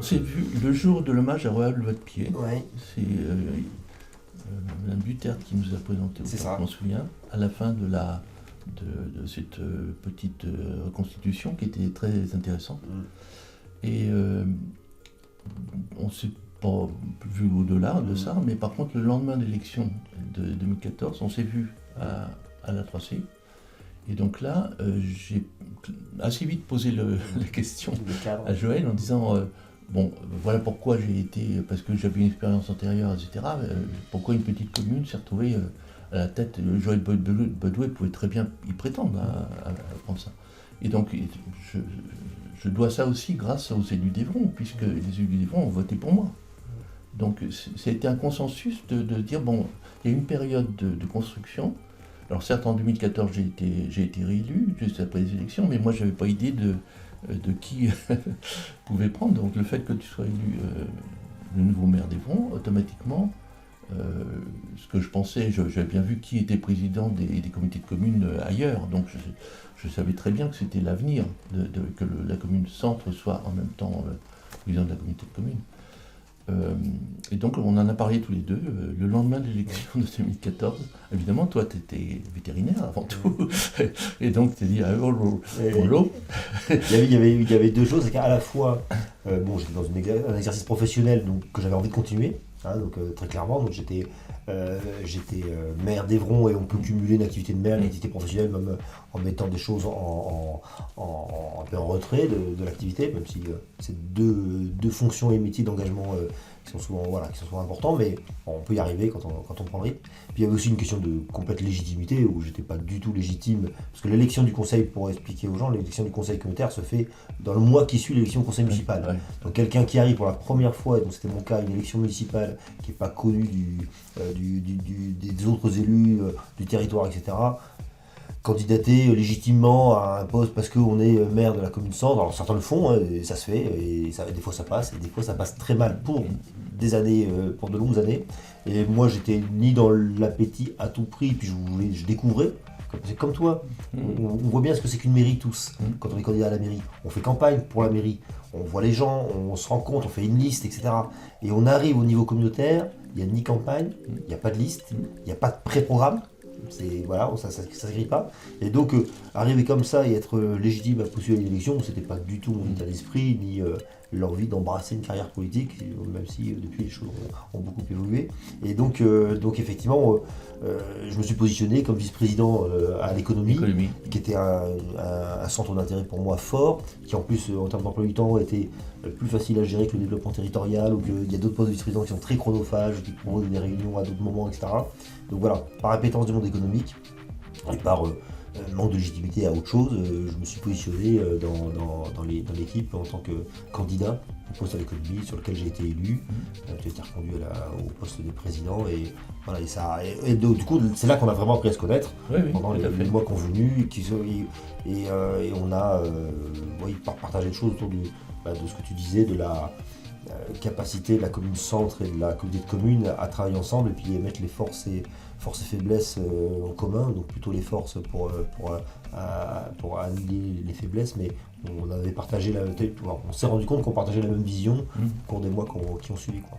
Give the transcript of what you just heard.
s'est vu le jour de l'hommage à Royal Vaudpied. Ouais. C'est Mme Duterte qui nous a présenté, C'est je ça. m'en souviens, à la fin de cette petite reconstitution qui était très intéressante. Et on s'est pas vu au-delà de ça, mais par contre, le lendemain de l'élection de 2014, on s'est vu à la 3C. Et donc là, j'ai assez vite posé la question à Joël en disant bon, voilà pourquoi j'ai été, parce que j'avais une expérience antérieure, etc. Pourquoi une petite commune s'est retrouvée à la tête. Joël Badouet pouvait très bien y prétendre à prendre ça. Et donc, je dois ça aussi grâce aux élus d'Évron, puisque les élus d'Évron ont voté pour moi. Donc, ça a été un consensus de dire bon, il y a une période de construction. Alors certes, en 2014, j'ai été réélu, juste après les élections, mais moi, je n'avais pas idée de qui pouvait prendre. Donc le fait que tu sois élu le nouveau maire d'Évron, automatiquement, ce que je pensais, j'avais bien vu qui était président des comités de communes ailleurs, donc je savais très bien que c'était l'avenir, que la commune centre soit en même temps président de la communauté de communes. Et donc on en a parlé tous les deux le lendemain de l'élection de 2014. Évidemment, toi tu étais vétérinaire avant tout, et donc tu t'es dit l'eau. Il y avait deux choses, c'est qu'à la fois, bon, j'étais dans un exercice professionnel donc, que j'avais envie de continuer, hein, donc très clairement, donc j'étais maire d'Évron et on peut cumuler une activité de maire, une activité professionnelle, même en mettant des choses un peu en retrait de l'activité, même si c'est deux fonctions et métiers d'engagement qui sont souvent importants, mais on peut y arriver quand on prend le rythme. Puis il y avait aussi une question de complète légitimité où j'étais pas du tout légitime, parce que l'élection du conseil, pour expliquer aux gens, l'élection du conseil communautaire se fait dans le mois qui suit l'élection au conseil municipal. Ouais. Donc quelqu'un qui arrive pour la première fois, et donc c'était mon cas, une élection municipale qui n'est pas connue des autres élus du territoire, etc., candidater légitimement à un poste parce qu'on est maire de la commune centre. Alors certains le font, hein, et ça se fait, et des fois ça passe, et des fois ça passe très mal pour des années, pour de longues années. Et moi j'étais ni dans l'appétit à tout prix, puis je découvrais. C'est comme toi, on voit bien ce que c'est qu'une mairie tous, quand on est candidat à la mairie. On fait campagne pour la mairie, on voit les gens, on se rencontre, on fait une liste, etc. Et on arrive au niveau communautaire, il n'y a ni campagne, il n'y a pas de liste, il n'y a pas de pré-programme. Voilà, ça ne grille pas. Et donc, arriver comme ça et être légitime à postuler à l'élection, c'était pas du tout mon état d'esprit, ni l'envie d'embrasser une carrière politique, même si depuis les choses ont beaucoup évolué. Et donc effectivement, je me suis positionné comme vice-président à l'économie, qui était un centre d'intérêt pour moi fort, qui en plus, en termes d'emploi du temps, était plus facile à gérer que le développement territorial, ou qu'il y a d'autres postes de vice-président qui sont très chronophages, qui proposent des réunions à d'autres moments, etc. Donc voilà, par appétence du monde économique et par manque de légitimité à autre chose, je me suis positionné dans l'équipe en tant que candidat au poste à l'économie sur lequel j'ai été élu. J'ai été reconduit au poste de président et voilà, et du coup c'est là qu'on a vraiment appris à se connaître pendant les mois convenus et on a partagé des choses autour de ce que tu disais, de la capacité de la commune centre et de la communauté de communes à travailler ensemble et puis mettre les forces et faiblesses en commun, donc plutôt les forces pour annihiler les faiblesses, mais on avait partagé on s'est rendu compte qu'on partageait la même vision au cours des mois qui ont suivi, quoi.